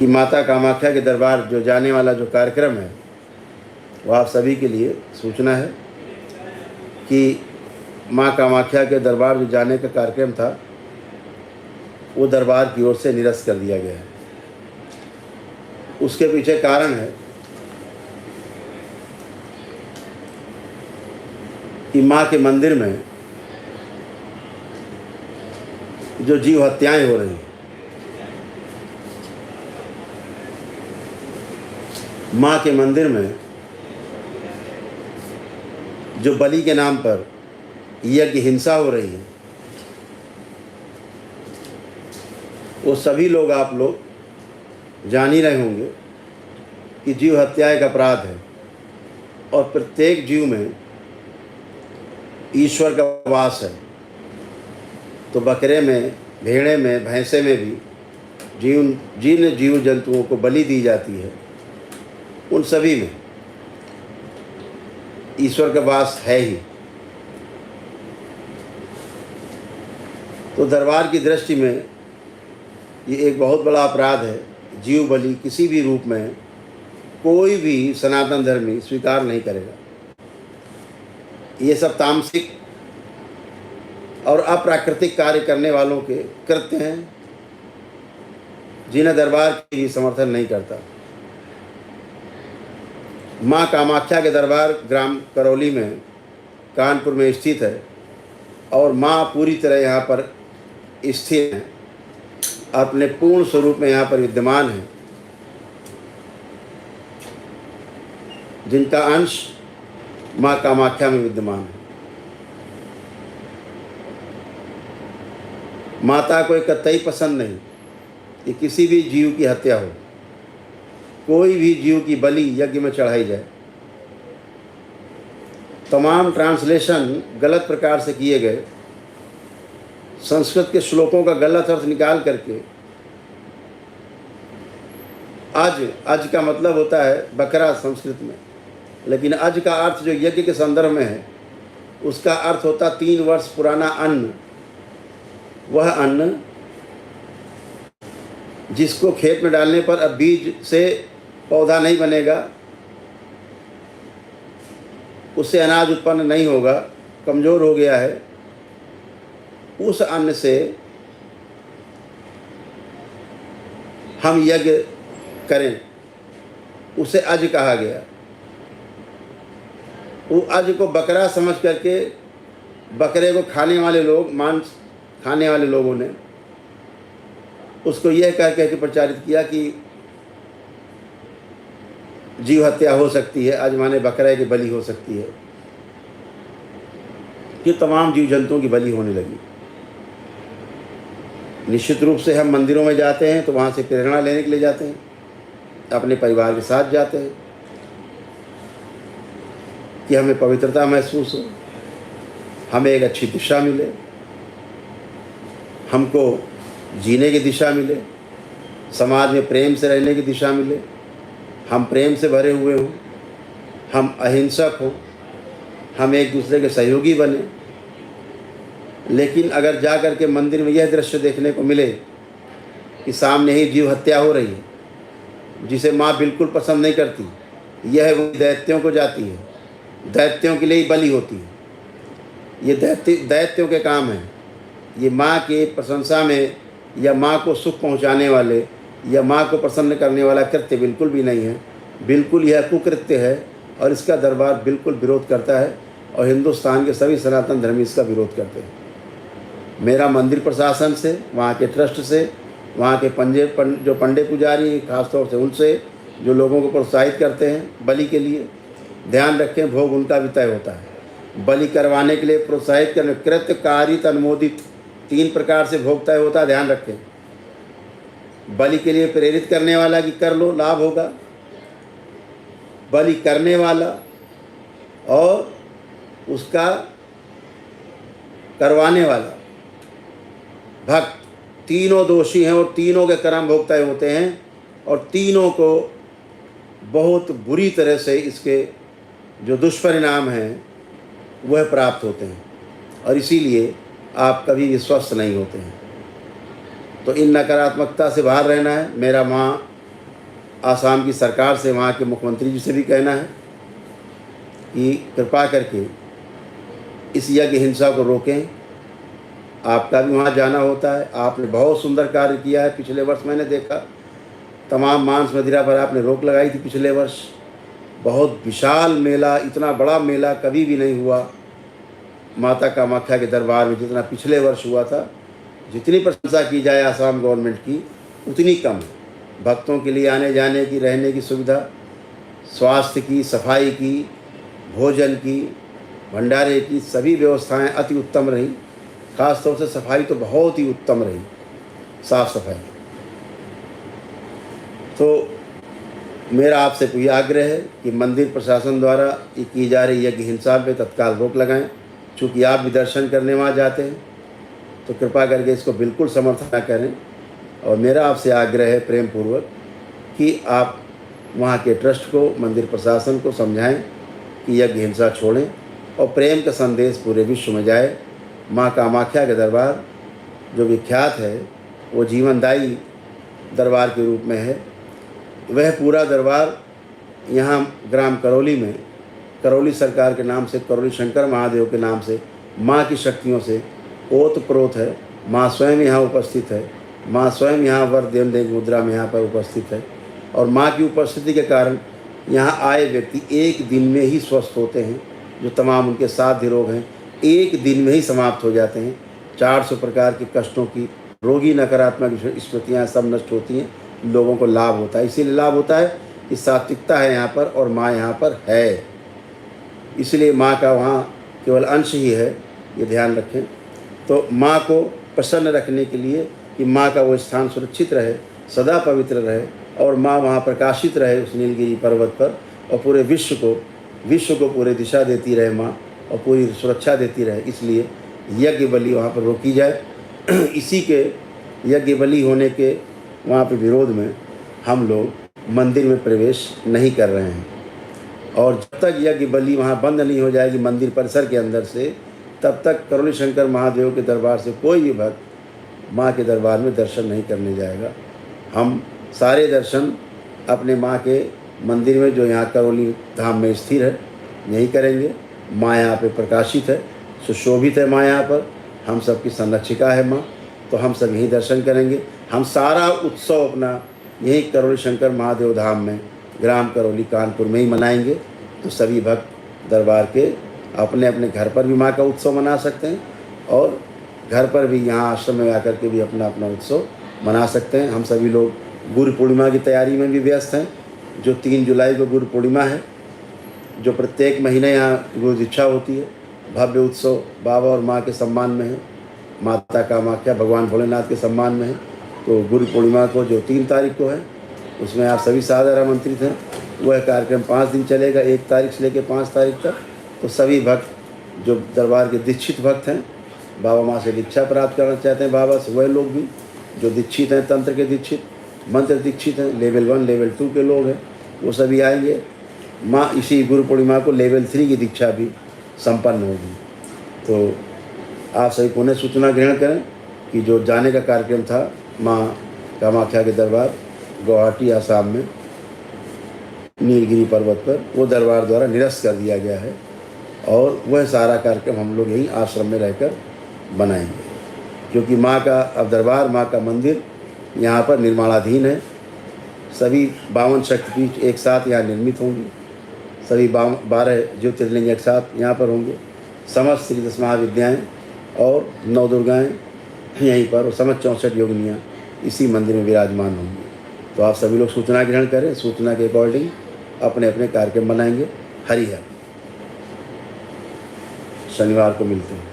कि माता कामाख्या के दरबार जो जाने वाला जो कार्यक्रम है वो आप सभी के लिए सूचना है कि माँ कामाख्या के दरबार जो जाने का कार्यक्रम था वो दरबार की ओर से निरस्त कर दिया गया है। उसके पीछे कारण है कि माँ के मंदिर में जो जीव हत्याएं हो रही हैं, माँ के मंदिर में जो बलि के नाम पर यज्ञ हिंसा हो रही है, वो सभी लोग आप लोग जान ही रहे होंगे कि जीव हत्या एक अपराध है और प्रत्येक जीव में ईश्वर का वास है। तो बकरे में, भेड़े में, भैंसे में भी जिन जीव जंतुओं को बलि दी जाती है उन सभी में ईश्वर का वास है ही। तो दरबार की दृष्टि में ये एक बहुत बड़ा अपराध है। जीव बलि किसी भी रूप में कोई भी सनातन धर्मी स्वीकार नहीं करेगा। ये सब तामसिक और अप्राकृतिक कार्य करने वालों के कृत्य हैं जिन्हें दरबार की समर्थन नहीं करता। माँ कामाख्या के दरबार ग्राम करौली में, कानपुर में स्थित है और माँ पूरी तरह यहाँ पर स्थिर है, अपने पूर्ण स्वरूप में यहाँ पर विद्यमान है, जिनका अंश माँ कामाख्या में विद्यमान है। माता को कतई पसंद नहीं कि किसी भी जीव की हत्या हो, कोई भी जीव की बलि यज्ञ में चढ़ाई जाए। तमाम ट्रांसलेशन गलत प्रकार से किए गए, संस्कृत के श्लोकों का गलत अर्थ निकाल करके अज का मतलब होता है बकरा संस्कृत में, लेकिन अज का अर्थ जो यज्ञ के संदर्भ में है उसका अर्थ होता 3 वर्ष पुराना अन्न। वह अन्न जिसको खेत में डालने पर अब बीज से पौधा नहीं बनेगा, उससे अनाज उत्पन्न नहीं होगा, कमज़ोर हो गया है, उस अन्न से हम यज्ञ करें, उसे अज कहा गया। वो अज को बकरा समझ करके बकरे को खाने वाले लोग, मांस खाने वाले लोगों ने उसको यह कह के प्रचारित किया कि जीव हत्या हो सकती है, अज माने बकरे की बलि हो सकती है, कि तमाम जीव जंतुओं की बलि होने लगी। निश्चित रूप से हम मंदिरों में जाते हैं तो वहाँ से प्रेरणा लेने के लिए जाते हैं, अपने परिवार के साथ जाते हैं कि हमें पवित्रता महसूस हो, हमें एक अच्छी दिशा मिले, हमको जीने की दिशा मिले, समाज में प्रेम से रहने की दिशा मिले, हम प्रेम से भरे हुए हों, हम अहिंसक हों, हम एक दूसरे के सहयोगी बने। लेकिन अगर जा कर के मंदिर में यह दृश्य देखने को मिले कि सामने ही जीव हत्या हो रही है, जिसे माँ बिल्कुल पसंद नहीं करती, यह वो दैत्यों को जाती है, दैत्यों के लिए ही बलि होती है, ये दैत्यों के काम हैं। ये माँ के प्रशंसा में या माँ को सुख पहुँचाने वाले या माँ को प्रसन्न करने वाला कृत्य बिल्कुल भी नहीं है। बिल्कुल यह कुकृत्य है और इसका दरबार बिल्कुल विरोध करता है और हिंदुस्तान के सभी सनातन धर्मी इसका विरोध करते हैं। मेरा मंदिर प्रशासन से, वहाँ के ट्रस्ट से, वहाँ के जो पंडे पुजारी खासतौर से उनसे, जो लोगों को प्रोत्साहित करते हैं बलि के लिए, ध्यान रखें भोग उनका भी तय होता है। बलि करवाने के लिए प्रोत्साहित करने, कृत्य, कारित, अनुमोदित, 3 प्रकार से भोग तय होता है, ध्यान रखें। बलि के लिए प्रेरित करने वाला कि कर लो लाभ होगा, बलि करने वाला और उसका करवाने वाला भक्त, तीनों दोषी हैं और तीनों के कर्म भोग तय होते हैं और तीनों को बहुत बुरी तरह से इसके जो दुष्परिणाम हैं वह प्राप्त होते हैं और इसीलिए आप कभी भी स्वस्थ नहीं होते हैं। तो इन नकारात्मकता से बाहर रहना है। मेरा माँ आसाम की सरकार से, वहाँ के मुख्यमंत्री जी से भी कहना है कि कृपा करके इस यज्ञ हिंसा को रोकें। आपका भी वहाँ जाना होता है, आपने बहुत सुंदर कार्य किया है। पिछले वर्ष मैंने देखा तमाम मांस मदिरा पर आपने रोक लगाई थी। पिछले वर्ष बहुत विशाल मेला, इतना बड़ा मेला कभी भी नहीं हुआ माता कामाख्या के दरबार में जितना पिछले वर्ष हुआ था। जितनी प्रशंसा की जाए आसाम गवर्नमेंट की उतनी कम है। भक्तों के लिए आने जाने की, रहने की सुविधा, स्वास्थ्य की, सफाई की, भोजन की, भंडारे की सभी व्यवस्थाएं अति उत्तम रही। खास तौर से सफाई तो बहुत ही उत्तम रही, साफ सफाई। तो मेरा आपसे कोई आग्रह है कि मंदिर प्रशासन द्वारा ये की जा रही यज्ञ हिंसा पे तत्काल रोक लगाएं। चूँकि आप भी दर्शन करने वहाँ जाते हैं तो कृपा करके इसको बिल्कुल समर्थन न करें। और मेरा आपसे आग्रह है प्रेम पूर्वक कि आप वहाँ के ट्रस्ट को, मंदिर प्रशासन को समझाएं कि यज्ञ हिंसा छोड़ें और प्रेम का संदेश पूरे विश्व में जाए। माँ कामाख्या के दरबार जो विख्यात है वो जीवनदायी दरबार के रूप में है। वह पूरा दरबार यहाँ ग्राम करौली में, करौली सरकार के नाम से, करौली शंकर महादेव के नाम से, माँ की शक्तियों से ओतप्रोत है। माँ स्वयं यहाँ उपस्थित है। माँ स्वयं यहाँ वर देने की मुद्रा में यहाँ पर उपस्थित है। और माँ की उपस्थिति के कारण यहाँ आए व्यक्ति एक दिन में ही स्वस्थ होते हैं। जो तमाम उनके साध्य रोग हैं एक दिन में ही समाप्त हो जाते हैं। 400 प्रकार के कष्टों की, रोगी नकारात्मक स्मृतियाँ सब नष्ट होती हैं। लोगों को लाभ होता है। इसीलिए लाभ होता है कि सात्विकता है यहाँ पर और माँ यहाँ पर है। इसलिए माँ का वहाँ केवल अंश ही है, ये ध्यान रखें। तो माँ को प्रसन्न रखने के लिए कि माँ का वो स्थान सुरक्षित रहे, सदा पवित्र रहे और माँ वहाँ प्रकाशित रहे उस नीलगिरी पर्वत पर, और पूरे विश्व को पूरी दिशा देती रहे माँ और पूरी सुरक्षा देती रहे। इसलिए यज्ञ बलि वहाँ पर रोकी जाए। इसी के यज्ञ बलि होने के वहाँ पे विरोध में हम लोग मंदिर में प्रवेश नहीं कर रहे हैं। और जब तक यज्ञ बलि वहाँ बंद नहीं हो जाएगी मंदिर परिसर के अंदर से, तब तक करौली शंकर महादेव के दरबार से कोई भी भक्त माँ के दरबार में दर्शन नहीं करने जाएगा। हम सारे दर्शन अपने माँ के मंदिर में जो यहाँ करौली धाम में स्थिर है यहीं करेंगे। माँ यहाँ पे प्रकाशित है, सुशोभित है माँ यहाँ पर। हम सबकी संरक्षिका है माँ, तो हम सब यहीं दर्शन करेंगे। हम सारा उत्सव अपना यहीं करौली शंकर महादेव धाम में, ग्राम करौली कानपुर में ही मनाएंगे। तो सभी भक्त दरबार के अपने अपने घर पर भी माँ का उत्सव मना सकते हैं और घर पर भी यहाँ आश्रम में आकर के भी अपना अपना उत्सव मना सकते हैं। हम सभी लोग गुरु पूर्णिमा की तैयारी में भी व्यस्त हैं। जो 3 जुलाई को गुरु पूर्णिमा है, जो प्रत्येक महीने यहाँ गुरु दीक्षा होती है, भव्य उत्सव बाबा और माँ के सम्मान में है, माता कामाख्या भगवान भोलेनाथ के सम्मान में है। तो गुरु पूर्णिमा को जो 3 तारीख को है उसमें आप सभी सादर आमंत्रित हैं। वह कार्यक्रम 5 दिन चलेगा, 1 तारीख से लेकर 5 तारीख तक। तो सभी भक्त जो दरबार के दीक्षित भक्त हैं, बाबा माँ से दीक्षा प्राप्त करना चाहते हैं बाबा से, वह लोग भी जो दीक्षित हैं, तंत्र के दीक्षित, मंत्र दीक्षित हैं, लेवल 1 लेवल 2 के लोग हैं, वो सभी आएंगे। माँ इसी गुरु पूर्णिमा को लेवल 3 की दीक्षा भी संपन्न होगी। तो आप सभी पुनः सूचना ग्रहण करें कि जो जाने का कार्यक्रम था माँ कामाख्या के दरबार गुवाहाटी आसाम में नीलगिरी पर्वत पर, वो दरबार द्वारा निरस्त कर दिया गया है और वह सारा कार्यक्रम हम लोग यहीं आश्रम में रहकर बनाएंगे। क्योंकि माँ का अब दरबार, माँ का मंदिर यहाँ पर निर्माणाधीन है। सभी 52 शक्तिपीठ एक साथ यहाँ निर्मित होंगी। सभी 12 ज्योतिर्लिंग एक साथ यहाँ पर होंगे। समस्त श्री 10 महाविद्याएँ और 9 दुर्गाएँ यहीं पर, और समस्त 64 योगिनियाँ इसी मंदिर में विराजमान होंगी। तो आप सभी लोग सूचना ग्रहण करें, सूचना के अकॉर्डिंग अपने अपने कार्यक्रम बनाएंगे। हरि हर। शनिवार को मिलते हैं।